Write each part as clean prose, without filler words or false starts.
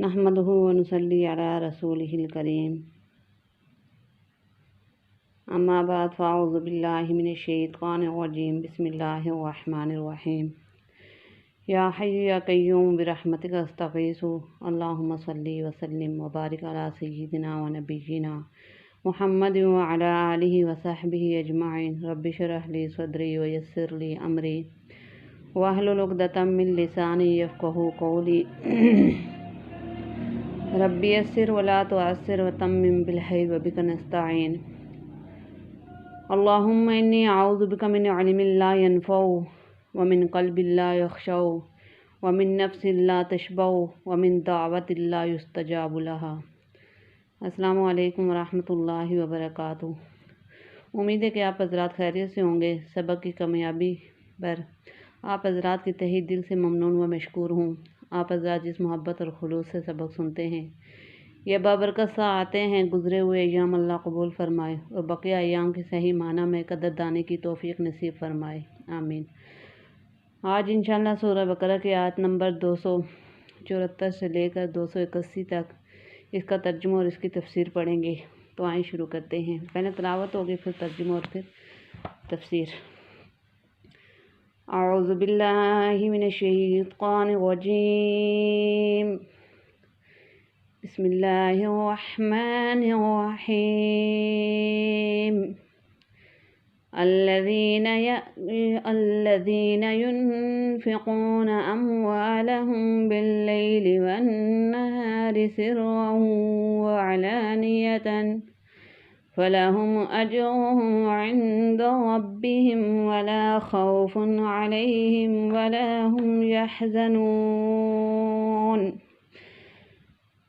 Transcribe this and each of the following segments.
نحمده ونصلي على رسوله الكريم اما بعد فاعوذ باللہ من الشیطان الرجیم بسم اللہ الرحمن الرحیم یا حی یا قیوم برحمتک استغیث اللہم صلی وسلم وبارک علی سیدنا و نبینا محمد وعلی آلہ وصحبہ اجمعین رب اشرح لی صدری ویسر لی امری واحلل عقدۃ من لسانی یفقہوا قولی ربی یسر ولا تعسر وتمم بالخیر وبک نستعین اللہم انی اعوذ بک من علم لا ینفع ومن قلب لا یخشع ومن نفس لا تشبع ومن دعوت لا یستجاب لها۔ السلام علیکم ورحمۃ اللہ وبرکاتہ۔ امید ہے کہ آپ حضرات خیریت سے ہوں گے۔ سبق کی کامیابی پر آپ حضرات کی تہہ دل سے ممنون و مشکور ہوں۔ آپ حضرات جس محبت اور خلوص سے سبق سنتے ہیں، یہ بابرکت سا آتے ہیں، گزرے ہوئے ایام اللہ قبول فرمائے اور بقیہ ایام کی صحیح معنی میں قدردانی کی توفیق نصیب فرمائے، آمین۔ آج انشاءاللہ سورہ بقرہ کی آیت نمبر 274 سے لے کر 281 تک اس کا ترجمہ اور اس کی تفسیر پڑھیں گے۔ تو آئیں شروع کرتے ہیں۔ پہلے تلاوت ہوگی، پھر ترجمہ اور پھر تفسیر۔ اعوذ باللہ من الشیطان الرجیم، بسم اللہ الرحمن الرحیم۔ الذین ينفقون اموالهم باللیل والنہار سرا وعلانیۃ فلهم أجرهم عند ربهم ولا خوف عليهم ولا هم يحزنون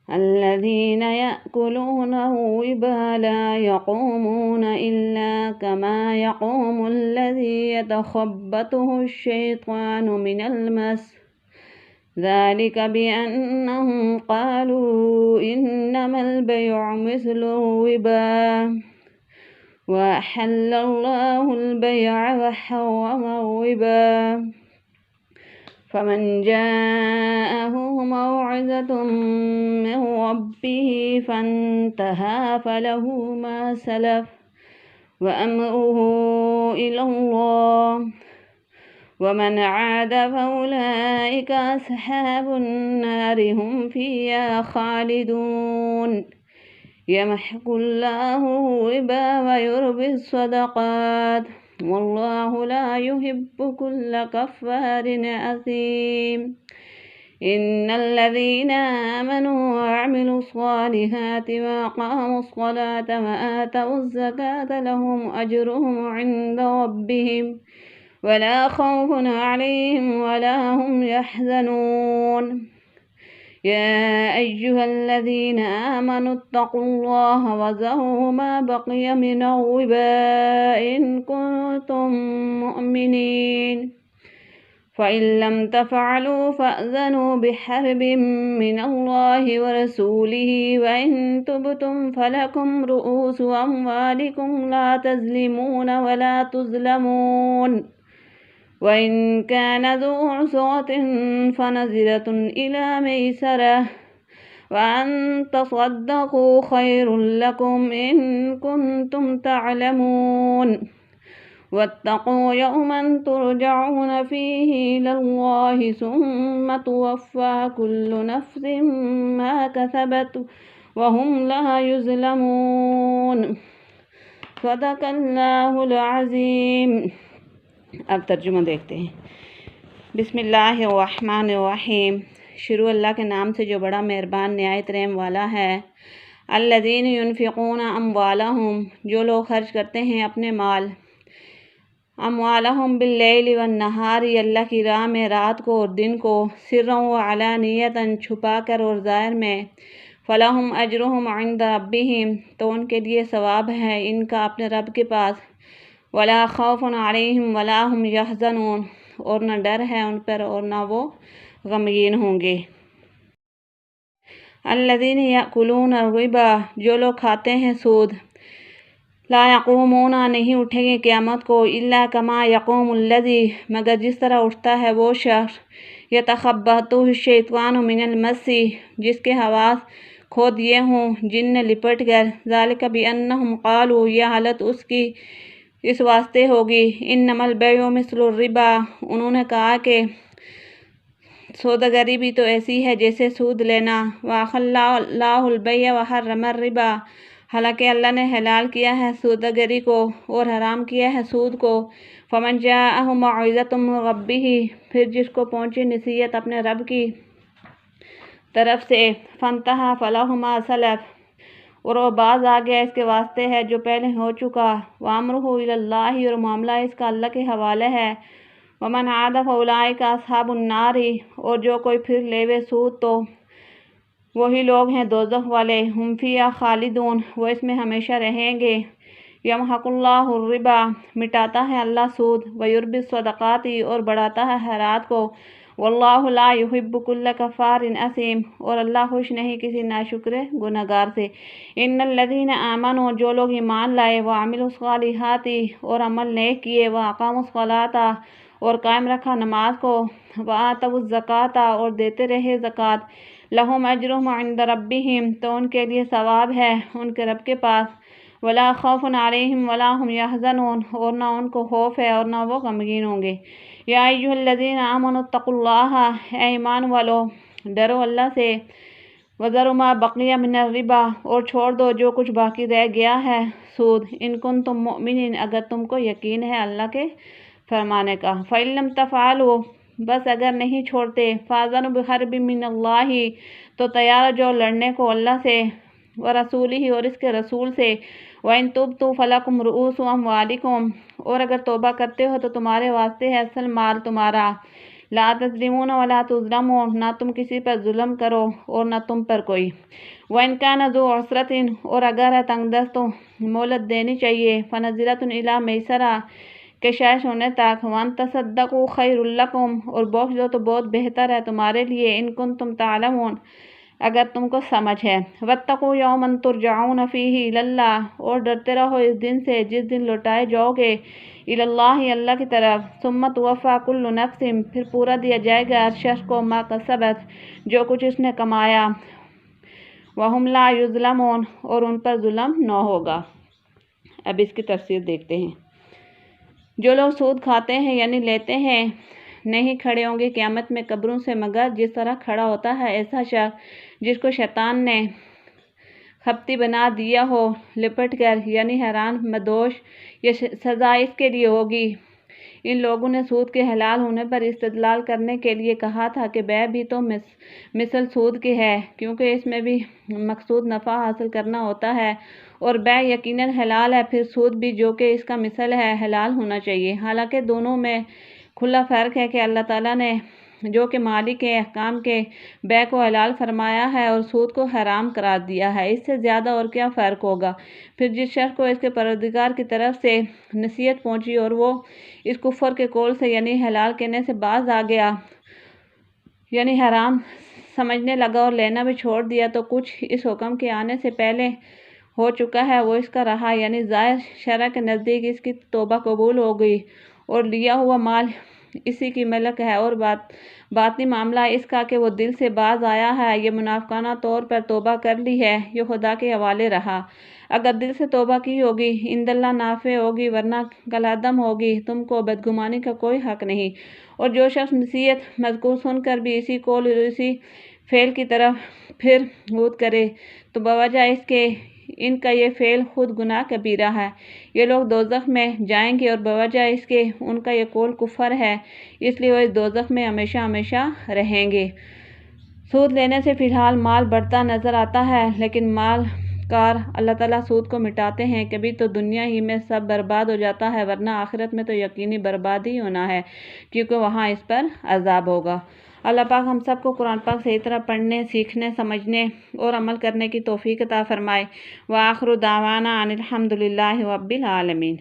الذين يأكلون الربا لا يقومون إلا كما يقوم الذي يتخبطه الشيطان من المس ذلك بأنهم قالوا إنما البيع مثل الربا وأحل الله البيع وحرم الربا فمن جاءه موعظة من ربه فانتهى فله ما سلف وأمره إلى الله ومن عاد فأولئك أصحاب النار هم فيها خالدون يمحق الله الربا ويربي الصدقات والله لا يحب كل كفار أثيم إن الذين آمنوا وعملوا الصالحات وأقاموا الصلاة وآتوا الزكاة لهم أجرهم عند ربهم ولا خوف عليهم ولا هم يحزنون يا أيها الذين آمنوا اتقوا الله وذروا ما بقي من الربا إن كنتم مؤمنين فإن لم تفعلوا فأذنوا بحرب من الله ورسوله وإن تبتم فلكم رؤوس أموالكم لا تظلمون ولا تظلمون وإن كان ذو عسرة فنظرة إلى ميسرة وأن تصدقوا خير لكم إن كنتم تعلمون واتقوا يوما ترجعون فيه إلى الله ثم توفى كل نفس ما كسبت وهم لا يظلمون صدق اللہ العظیم۔ اب ترجمہ دیکھتے ہیں۔ بسم اللہ الرحمن الرحیم، شروع اللہ کے نام سے جو بڑا مہربان نہایت رحم والا ہے۔ الذین ينفقون اموالہم، جو لوگ خرچ کرتے ہیں اپنے مال، اموالہم باللیل والنہار، اللہ کی راہ میں رات کو اور دن کو، سرا وعلانیۃ، چھپا کر اور ظاہر میں، فلہم اجرہم عند ربہم، تو ان کے لیے ثواب ہے ان کا اپنے رب کے پاس، ولا خوف علیہم ولا هم یحزنون، اور نہ ڈر ہے ان پر اور نہ وہ غمگین ہوں گے۔ الذین یأکلون الربا، جو لوگ کھاتے ہیں سود، لا یقومون، نہیں اٹھیں گے قیامت کو، الا کما یقوم الذی، مگر جس طرح اٹھتا ہے وہ شخص، یتخبطہ الشیطان من المس، جس کے حواس کھو دیے ہوں جن نے لپٹ کر، ذالک بانہم قالوا، یہ حالت اس واسطے ہوگی، انما البیع مثل الربا، انہوں نے کہا کہ سوداگری بھی تو ایسی ہے جیسے سود لینا، وَأَحَلَّ اللَّهُ الْبَيْعَ وَحَرَّمَ الرِّبَا، حالانکہ اللہ نے حلال کیا ہے سوداگری کو اور حرام کیا ہے سود کو، فَمَنْ جَاءَهُ مَوْعِظَةٌ مِّن رَّبِّهِ، پھر جس کو پہنچی نصیحت اپنے رب کی طرف سے، فَانْتَهَىٰ فَلَهُ مَا سَلَفَ، اور وہ باز آ گیا اس کے واسطے ہے جو پہلے ہو چکا، وَأَمْرُهُ إِلَى اللَّهِ، اور معاملہ اس کا اللہ کے حوالے ہے، وَمَنْ عَادَ فَأُولَٰئِكَ أَصْحَابُ النَّارِ، اور جو کوئی پھر لیوے سود تو وہی لوگ ہیں دوزخ والے، ہم فیہا خالدون، وہ اس میں ہمیشہ رہیں گے، یمحق اللہ الربا، مٹاتا ہے اللہ سود، ویربی الصدقات، اور بڑھاتا ہے خیرات کو، واللہ لا یحب کل کفار اثیم، اور اللہ خوش نہیں کسی ناشکر گنہگار سے، ان الذین آمنوا، جو لوگ ایمان لائے، وعملوا الصالحات، اور عمل نیک کیے، واقاموا الصلاۃ، اور قائم رکھا نماز کو، وآتوا الزکوٰۃ، اور دیتے رہے زکوٰۃ، لہم اجرہم عند ربہم، تو ان کے لیے ثواب ہے ان کے رب کے پاس، ولا خوف علیہم ولا هم یحزنون، اور نہ ان کو خوف ہے اور نہ وہ غمگین ہوں گے، یا ایھا الذین آمنوا اتقوا اللہ، اے ایمان والو ڈرو اللہ سے، وذروا ما بقی من الربا، اور چھوڑ دو جو کچھ باقی رہ گیا ہے سود، ان کنتم مؤمنین، اگر تم کو یقین ہے اللہ کے فرمانے کا، فإن لم تفعلوا، بس اگر نہیں چھوڑتے، فَأَذَنُوا بِحَرْبٍ مِّنَ اللَّهِ، تو تیار جو لڑنے کو اللہ سے، وَرَسُولِهِ، اور اس کے رسول سے، وَإِن تُبْتُوا فَلَكُمْ رُءُوسُ أَمْوَالِكُمْ، اور اگر توبہ کرتے ہو تو تمہارے واسطے ہے اصل مال تمہارا، لَا تَظْلِمُونَ وَلَا تُظْلَمُونَ، نہ تم کسی پر ظلم کرو اور نہ تم پر کوئی، وَإِن كَانَ ذُو عُسْرَةٍ، اور اگر ہے تنگ دست تو مہلت دینی چاہیے، فَنَظِرَةٌ إِلَىٰ مَيْسَرَةٍ، کہ شاید ہونے تک، وَأَن تَصَدَّقُوا خَيْرٌ لَكُمْ، اور بخش دو تو بہت بہتر ہے تمہارے لیے، إِن كُنتُمْ تَعْلَمُونَ، اگر تم کو سمجھ ہے، وَاتَّقُوا يَوْمًا تُرْجَعُونَ فِيهِ إِلَى اللَّهِ، اور ڈرتے رہو اس دن سے جس دن لوٹائے جاؤ گے، إِلَى اللَّهِ، اللہ کی طرف، ثُمَّ تُوَفَّىٰ كُلُّ نَفْسٍ، پھر پورا دیا جائے گا ہر شخص کو، مَا كَسَبَتْ، جو کچھ اس نے کمایا، وَهُمْ لَا يُظْلَمُونَ، اور ان پر ظلم نہ ہوگا۔ اب اس کی تفسیر دیکھتے ہیں۔ جو لوگ سود کھاتے ہیں یعنی لیتے ہیں، نہیں کھڑے ہوں گے قیامت میں قبروں سے مگر جس طرح کھڑا ہوتا ہے ایسا شخص جس کو شیطان نے خپتی بنا دیا ہو لپٹ کر، یعنی حیران مدوش، یہ سزا اس کے لیے ہوگی۔ ان لوگوں نے سود کے حلال ہونے پر استدلال کرنے کے لیے کہا تھا کہ بیع بھی تو مثل سود کی ہے، کیونکہ اس میں بھی مقصود نفع حاصل کرنا ہوتا ہے، اور بیع یقیناً حلال ہے، پھر سود بھی جو کہ اس کا مثل ہے حلال ہونا چاہیے، حالانکہ دونوں میں کھلا فرق ہے کہ اللہ تعالیٰ نے جو کہ مالک احکام کے بیع کو حلال فرمایا ہے اور سود کو حرام قرار دیا ہے، اس سے زیادہ اور کیا فرق ہوگا۔ پھر جس شخص کو اس کے پروردگار کی طرف سے نصیحت پہنچی اور وہ اس کفر کے قول سے یعنی حلال کہنے سے باز آ گیا، یعنی حرام سمجھنے لگا اور لینا بھی چھوڑ دیا، تو کچھ اس حکم کے آنے سے پہلے ہو چکا ہے وہ اس کا رہا، یعنی ظاہر شرع کے نزدیک اس کی توبہ قبول ہو گئی اور لیا ہوا مال اسی کی ملک ہے، اور باطنی معاملہ اس کا کہ وہ دل سے باز آیا ہے، یہ منافقانہ طور پر توبہ کر لی ہے، یہ خدا کے حوالے رہا۔ اگر دل سے توبہ کی ہوگی عند اللہ نافع ہوگی، ورنہ کالعدم ہوگی، تم کو بدگمانی کا کوئی حق نہیں۔ اور جو شخص نصیحت مذکور سن کر بھی اسی قول اور اسی فعل کی طرف پھر عود کرے تو بوجہ اس کے ان کا یہ فعل خود گناہ کبیرہ ہے، یہ لوگ دوزخ میں جائیں گے، اور بوجہ اس کے ان کا یہ قول کفر ہے، اس لیے وہ اس دوزخ میں ہمیشہ ہمیشہ رہیں گے۔ سود لینے سے فی الحال مال بڑھتا نظر آتا ہے، لیکن مال کار اللہ تعالیٰ سود کو مٹاتے ہیں، کبھی تو دنیا ہی میں سب برباد ہو جاتا ہے، ورنہ آخرت میں تو یقینی برباد ہی ہونا ہے، کیونکہ وہاں اس پر عذاب ہوگا۔ اللہ پاک ہم سب کو قرآن پاک صحیح طرح پڑھنے، سیکھنے، سمجھنے اور عمل کرنے کی توفیق عطا فرمائے۔ وآخر دعوانا ان الحمد للہ رب العالمین۔